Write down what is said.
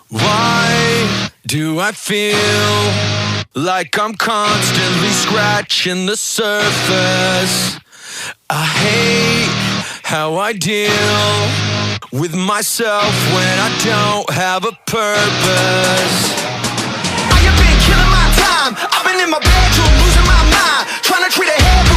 Why do I feel like I'm constantly scratching the surface? I hate how I deal with myself when I don't have a purpose. I have been killing my time. I've been in my bedroom losing my mind, trying to treat a head